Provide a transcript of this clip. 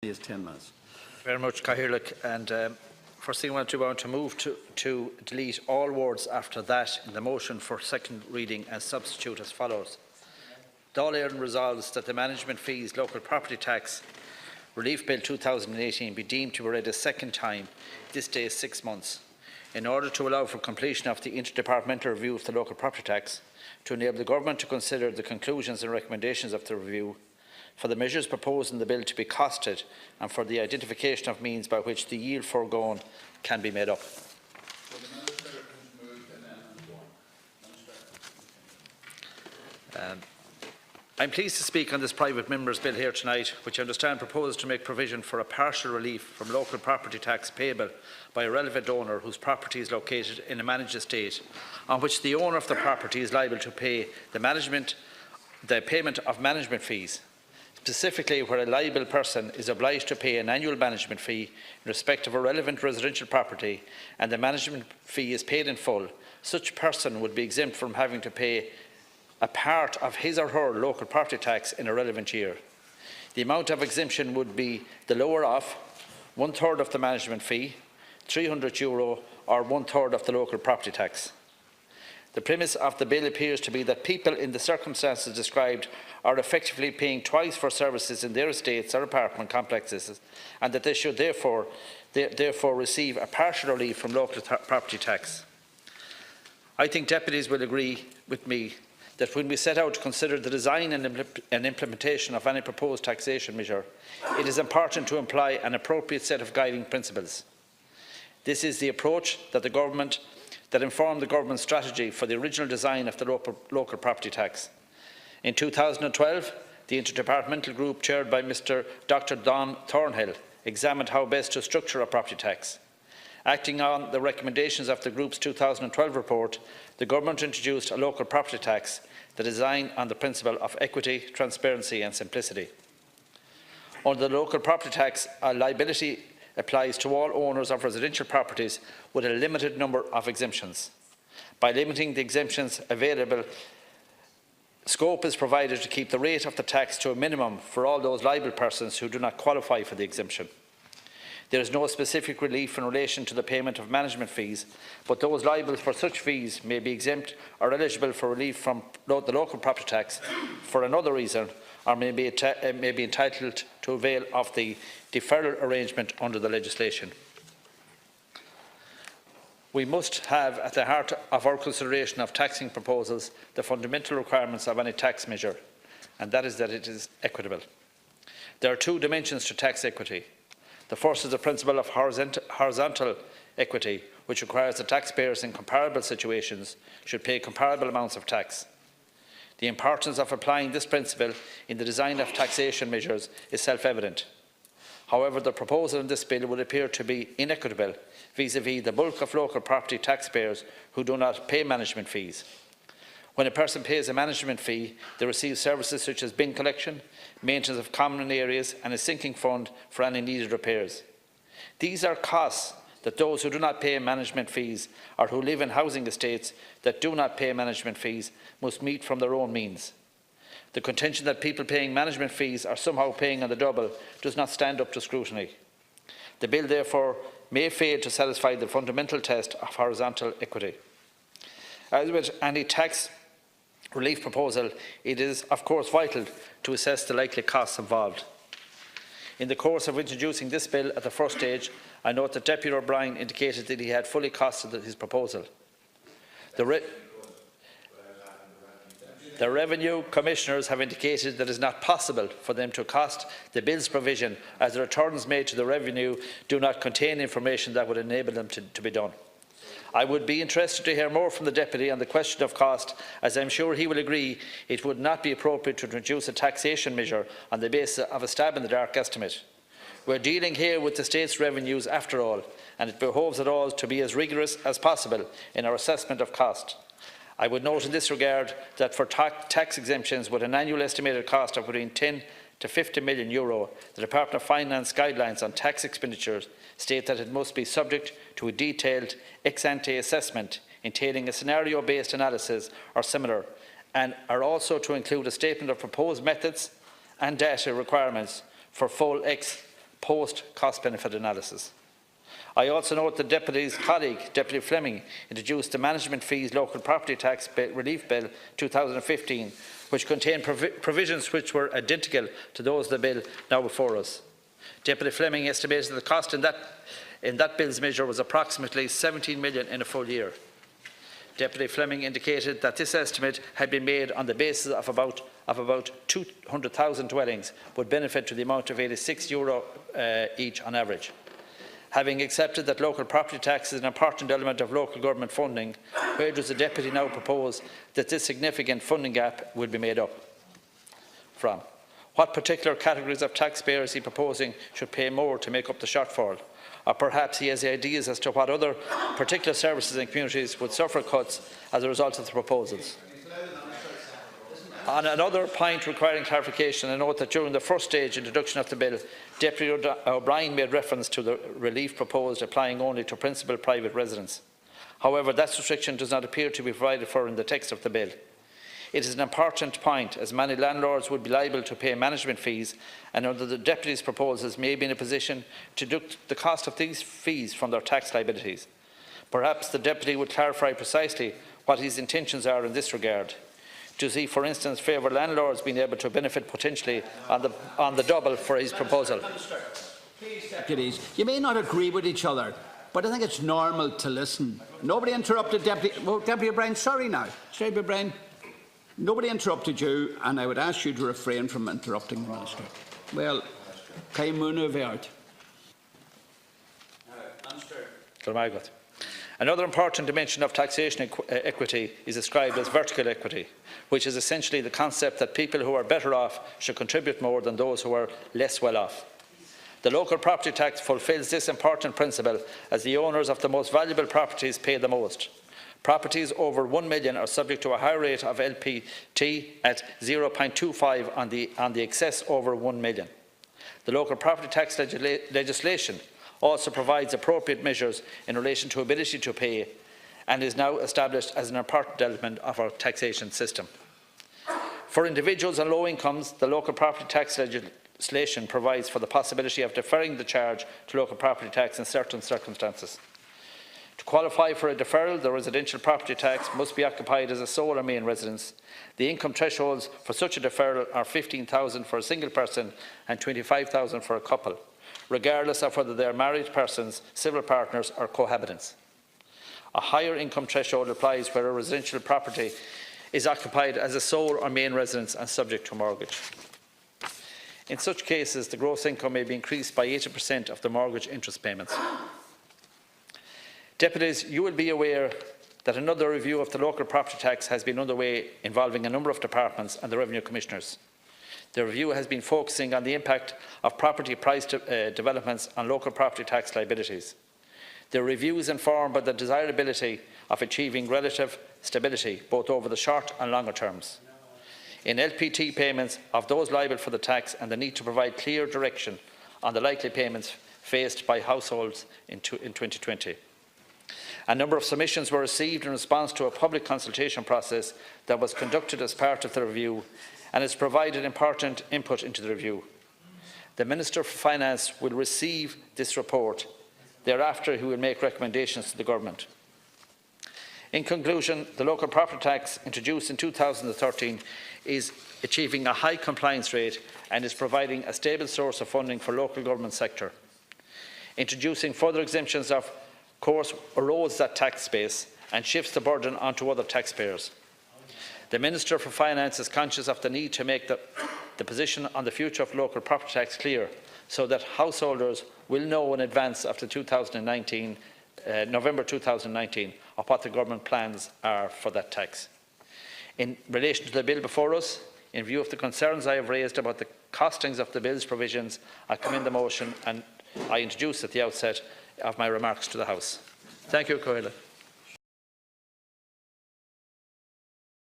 is 10 minutes. Very much, Cathaoirleach. And first thing I want to move to delete all words after that in the motion for second reading and substitute as follows. Dáil Éireann resolves that the management fees local property tax Relief Bill 2018 be deemed to be read a second time. This day is 6 months. In order to allow for completion of the interdepartmental review of the local property tax, to enable the Government to consider the conclusions and recommendations of the review, for the measures proposed in the bill to be costed, and for the identification of means by which the yield foregone can be made up. I am pleased to speak on this private member's bill here tonight, which I understand proposes to make provision for a partial relief from local property tax payable by a relevant owner whose property is located in a managed estate, on which the owner of the property is liable to pay the payment of management fees, specifically where a liable person is obliged to pay an annual management fee in respect of a relevant residential property and the management fee is paid in full. Such person would be exempt from having to pay a part of his or her local property tax in a relevant year. The amount of exemption would be the lower of 1/3 of the management fee, €300, or 1/3 of the local property tax. The premise of the bill appears to be that people in the circumstances described are effectively paying twice for services in their estates or apartment complexes, and that they should therefore receive a partial relief from local property tax. I think deputies will agree with me that when we set out to consider the design and implementation of any proposed taxation measure, it is important to apply an appropriate set of guiding principles. This is the approach that informed the Government's strategy for the original design of the local property tax. In 2012, the interdepartmental group chaired by Dr. Don Thornhill examined how best to structure a property tax. Acting on the recommendations of the group's 2012 report, the Government introduced a local property tax that is designed on the principle of equity, transparency and simplicity. Under the local property tax, a liability applies to all owners of residential properties with a limited number of exemptions. By limiting the exemptions available, scope is provided to keep the rate of the tax to a minimum for all those liable persons who do not qualify for the exemption. There is no specific relief in relation to the payment of management fees, but those liable for such fees may be exempt or eligible for relief from the local property tax for another reason, or may be entitled to avail of the deferral arrangement under the legislation. We must have at the heart of our consideration of taxing proposals the fundamental requirements of any tax measure, and that is that it is equitable. There are two dimensions to tax equity. The first is the principle of horizontal equity, which requires that taxpayers in comparable situations should pay comparable amounts of tax. The importance of applying this principle in the design of taxation measures is self-evident. However, the proposal in this bill would appear to be inequitable vis-à-vis the bulk of local property taxpayers who do not pay management fees. When a person pays a management fee, they receive services such as bin collection, maintenance of common areas and a sinking fund for any needed repairs. These are costs that those who do not pay management fees or who live in housing estates that do not pay management fees must meet from their own means. The contention that people paying management fees are somehow paying on the double does not stand up to scrutiny. The bill therefore may fail to satisfy the fundamental test of horizontal equity. As with any tax relief proposal, it is of course vital to assess the likely costs involved. In the course of introducing this bill at the first stage, I note that Deputy O'Brien indicated that he had fully costed his proposal. The Revenue Commissioners have indicated that it is not possible for them to cost the bill's provision, as the returns made to the Revenue do not contain information that would enable them to be done. I would be interested to hear more from the Deputy on the question of cost, as I am sure he will agree it would not be appropriate to introduce a taxation measure on the basis of a stab-in-the-dark estimate. We are dealing here with the state's revenues after all, and it behoves us all to be as rigorous as possible in our assessment of cost. I would note in this regard that for tax exemptions with an annual estimated cost of between €10 to €50 million, the Department of Finance guidelines on tax expenditures state that it must be subject to a detailed ex-ante assessment entailing a scenario-based analysis or similar, and are also to include a statement of proposed methods and data requirements for full ex post-cost-benefit analysis. I also note the Deputy's colleague, Deputy Fleming, introduced the Management Fees Local Property Tax Relief Bill 2015, which contained provisions which were identical to those of the bill now before us. Deputy Fleming estimated the cost in that bill's measure was approximately 17 million in a full year. Deputy Fleming indicated that this estimate had been made on the basis of about 200,000 dwellings would benefit to the amount of €86 each on average. Having accepted that local property tax is an important element of local government funding, where does the Deputy now propose that this significant funding gap will be made up from? What particular categories of taxpayers is he proposing should pay more to make up the shortfall? Or perhaps he has ideas as to what other particular services and communities would suffer cuts as a result of the proposals. On another point requiring clarification, I note that during the first stage introduction of the bill, Deputy O'Brien made reference to the relief proposed applying only to principal private residents. However, that restriction does not appear to be provided for in the text of the bill. It is an important point, as many landlords would be liable to pay management fees, and under the Deputy's proposals may be in a position to deduct the cost of these fees from their tax liabilities. Perhaps the Deputy would clarify precisely what his intentions are in this regard. Does he, for instance, favour landlords being able to benefit potentially on the double for his proposal? Deputies, you may not agree with each other, but I think it's normal to listen. Nobody interrupted Deputy. Well, Deputy O'Brien, sorry now. Deputy O'Brien, nobody interrupted you, and I would ask you to refrain from interrupting the Minister. Well, Kaimuna Vert. Another important dimension of taxation equity is described as vertical equity, which is essentially the concept that people who are better off should contribute more than those who are less well off. The local property tax fulfils this important principle, as the owners of the most valuable properties pay the most. Properties over 1 million are subject to a higher rate of LPT at 0.25 on the excess over 1 million. The local property tax legislation also provides appropriate measures in relation to ability to pay and is now established as an important element of our taxation system. For individuals on low incomes, the local property tax legislation provides for the possibility of deferring the charge to local property tax in certain circumstances. To qualify for a deferral, the residential property tax must be occupied as a sole or main residence. The income thresholds for such a deferral are $15,000 for a single person and $25,000 for a couple, regardless of whether they are married persons, civil partners or cohabitants. A higher income threshold applies where a residential property is occupied as a sole or main residence and subject to mortgage. In such cases, the gross income may be increased by 80% of the mortgage interest payments. Deputies, you will be aware that another review of the local property tax has been underway involving a number of departments and the Revenue Commissioners. The review has been focusing on the impact of property price developments on local property tax liabilities. The review is informed by the desirability of achieving relative stability both over the short and longer terms in LPT payments of those liable for the tax, and the need to provide clear direction on the likely payments faced by households in 2020. A number of submissions were received in response to a public consultation process that was conducted as part of the review and has provided important input into the review. The Minister for Finance will receive this report. Thereafter, he will make recommendations to the Government. In conclusion, the local property tax introduced in 2013 is achieving a high compliance rate and is providing a stable source of funding for local government sector. Introducing further exemptions of course erodes that tax base and shifts the burden onto other taxpayers. The Minister for Finance is conscious of the need to make the position on the future of local property tax clear, so that householders will know in advance of the November 2019 of what the Government plans are for that tax. In relation to the bill before us, in view of the concerns I have raised about the costings of the bill's provisions, I commend the motion and I introduce at the outset of my remarks to the House. Thank you, Commissioner.